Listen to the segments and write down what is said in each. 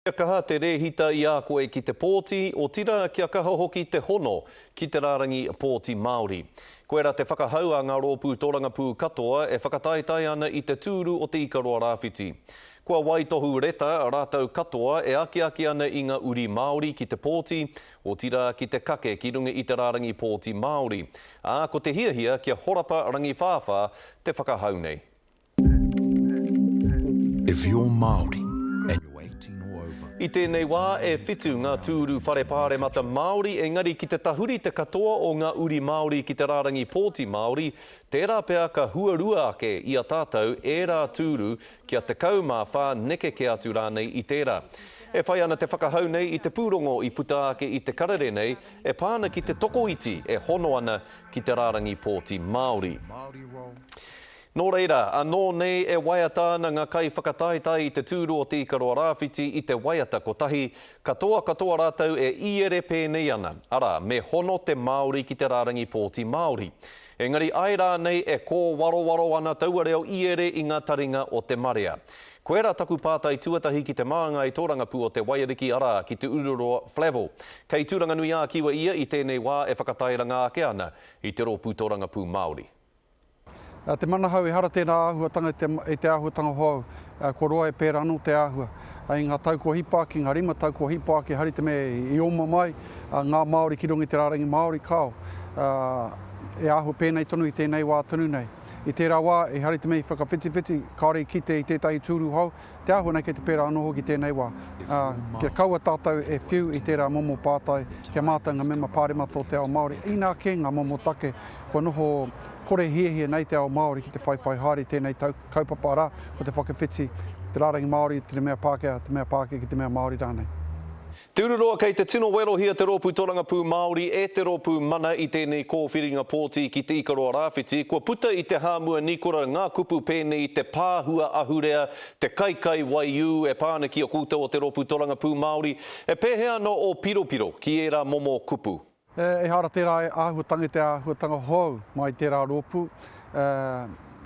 Kia kaha te rehita i a koe ki te pōti, o tira kia kaha hoki te hono ki te rārangi pōti Māori. Koera te whakahau a ngā rōpū tōrangapū katoa e whakataitai ana i te tūru o te Ikaroa Rāwhiti. Kua waitohu reta a rātau katoa e aki ana i ngā uri Māori ki te pōti, o tira ki te kake ki runga i te rārangi pōti Māori. Ko te hiahia kia horapa rangi whāwha te whakahau nei. If you're Māori and you're 18 or over. I tēnei wā e whitu ngā tūru whare pāremata Māori, engari ki te tahuri te katoa o ngā uri Māori ki te rārangi pōti Māori, tērā pea ka huarua ake i a tātou e rā tūru kia te kaumawha neke ke atu rānei i tērā. E whai ana te whakahau nei i te pūrongo i puta ake i te karere nei, e pāna ki te tokoiti e hono ana ki te rārangi pōti Māori. Nō reira, anō nei e waiata ana ngā kai whakataitai i te tūru o te Ikaroa Rāwhiti i te waiata kotahi, katoa rātau e iere pēnei ana, ara me hono te Māori ki te rārangi pōti Māori. Engari ai rā nei e kō waro ana taua reo iere i ngā taringa o te Marea. Koera taku pātai tuatahi ki te maanga i tōrangapū o te Wairiki ara ki te Ururoa Flavel. Kei tūranga nui a kiwa ia i tēnei wā e whakatairanga ake ana i te rōpū tōrangapū Māori. Te manahau e hara tēnā āhuatanga i te āhuatanga hoau, ko roa e pēra anō te āhua. I ngā tau kua hipa ki ngā rima tau kua hipa ki hari te me i oma mai, ngā Māori ki rungi te rārangi Māori kao. E āhua pēnei tonu i tēnei wā tonu nei. I tērā wā e hari te me i whakawhiti, kāre ki te i tētahi tūru hau, te āhua nei kei te pēra anō hoki tēnei wā. Kia kaua tātou e whiu i tērā momo pātai, kia mātanga mema pāremata o te ao Māori. I nā ke ngā momo take, kua noho kore hiehie nei te ao Māori ki te whaiwhai haere tēnei kaupapa rā, ko te whakawhiti, te rārangi Māori, te mea Pākehā ki te mea Māori rānei. Te ururoa kei te tino werohia te rōpū tōrangapū Māori e te rōpū mana i tēnei kōwhiringa pōti ki te Ikaroa Rāwhiti. Kua puta i te hāmua nikora ngā kupu pēnei i te pāhua ahurea, te kaikai waiu e pāna ki o kūtau o te rōpū tōrangapū Māori. E pēhea no o piropiro ki e rā momo kupu. E hara tērā e āhuatanga te āhuatanga hoau mai tērā rōpū.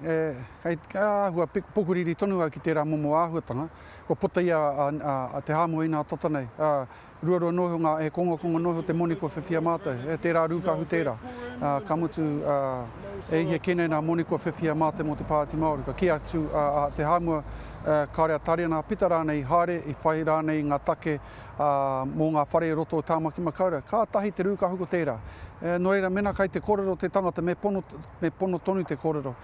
Kei āhua pukuriri tonu au ki tērā momo āhuatanga. Ko puta ia a te hāmua ina tata nei. Ruarua noho ngā e konga noho te moniko whiwhia mātai. E tērā rūkahu tērā. Ka mutu e ia kene nā moniko whiwhia mātai mo te Pāti Māori. Ka ki atu te hāmua kārea tari ana pita rānei haere i whai rānei ngā take mō ngā whare roto o tāmaki makaura. Ka tahi te rūkahu ko tērā. Nō reira mena kai te kōrero te tangata me pono tonu te kōrero.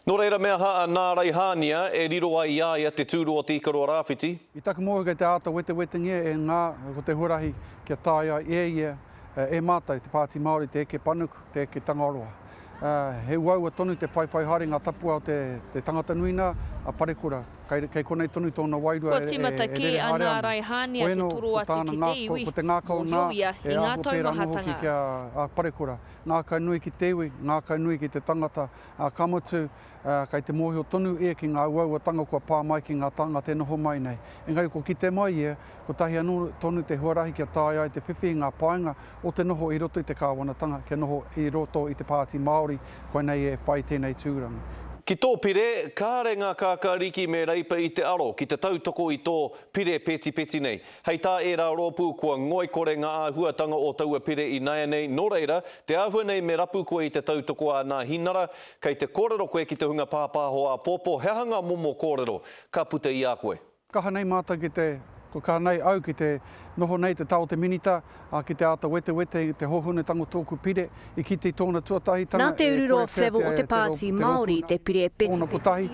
Nō reira mea haa nā Raihānia e riro ai ia te tūru o te Ikaroa Rāwhiti. I taku mōhu kei te āta wete ngia e ngā ko te hurahi kia tāia e mātai te Pāti Māori, te eke panuku, te eke tangaroa. He uaua tonu te whaiwhai haere ngā tapua o te tangata nuina a parekura. Kei konei tonu tōna wairua Ko timata ki ana Raihānia te turu ati ki te iwi. Ko te ngākau nā i ngā taumahatanga. Kia parekura. Ngā kai nui ki te iwi, ngā kai nui ki te tangata. Ka mutu kei te mōhio tonu ki ngā uaua tanga kua pā mai ki ngā tangata e noho mai nei. Engari ko ki te mai ko tahi anō tonu te huarahi kia tāia i te whiwhi ngā paenga o te noho i roto i te kāwanatanga, kia noho i roto i te Pāti Māori, koe nei e whai tēnei tūranga. Ki tō pire, kāre ngā kākāriki me reipa i te aro, ki te tautoko i tō pire peti nei. Hei tā e rā rōpū kua ngoi kore ngā āhuatanga o taua pire i naia nei. Nō reira, te āhua nei me rapu koe i te tautoko a nā hinara, kei te kōrero koe ki te hunga pāpāho a pōpō, he hanga momo kōrero, ka puta i a koe. Kaha nei māta ki te, ko kaha nei au ki te noho nei te tau te minita, ki te āta wete, te hohune tango tōku pire, i ki te tōna tuatahitanga. Nā te Ururoa Flavel o te Pāti Māori, te pire peti. Tōna potahi,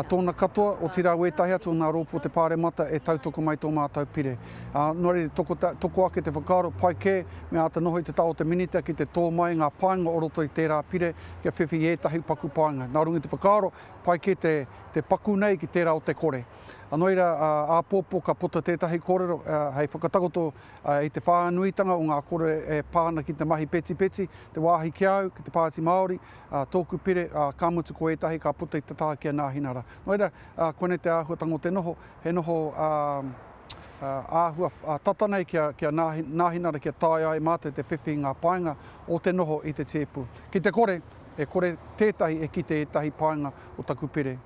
tōna katoa, o tira wetahi atu ngā rōpū te pāremata e tautoko mai tō mātou pire. Nō rei toko ake te whakaaro, pai kē, me āta noho i te tau te minita, ki te tō mai ngā paenga o roto i tērā pire, kia whiwhi ētahi paku paenga. Nā rungi te whakaaro, pai kē te paku nei ki tērā o te kore. Anoira, āpōpō ka puta tētahi kōrero, hei whakatakoto i te whānuitanga o ngā kore e pāna ki te mahi peti, te wāhi kiau, ki te Pāti Māori, tōku pire, ka mutu ko etahi ka puta i te taha kia nā hinara. Noira, kone te āhuatanga o te noho, he noho āhua tatanei kia nā hinara kia tāia e mātai te whiwhi ngā paenga o te noho i te tēpu. Ki te kore, e kore tētahi e ki te etahi paenga o taku pire.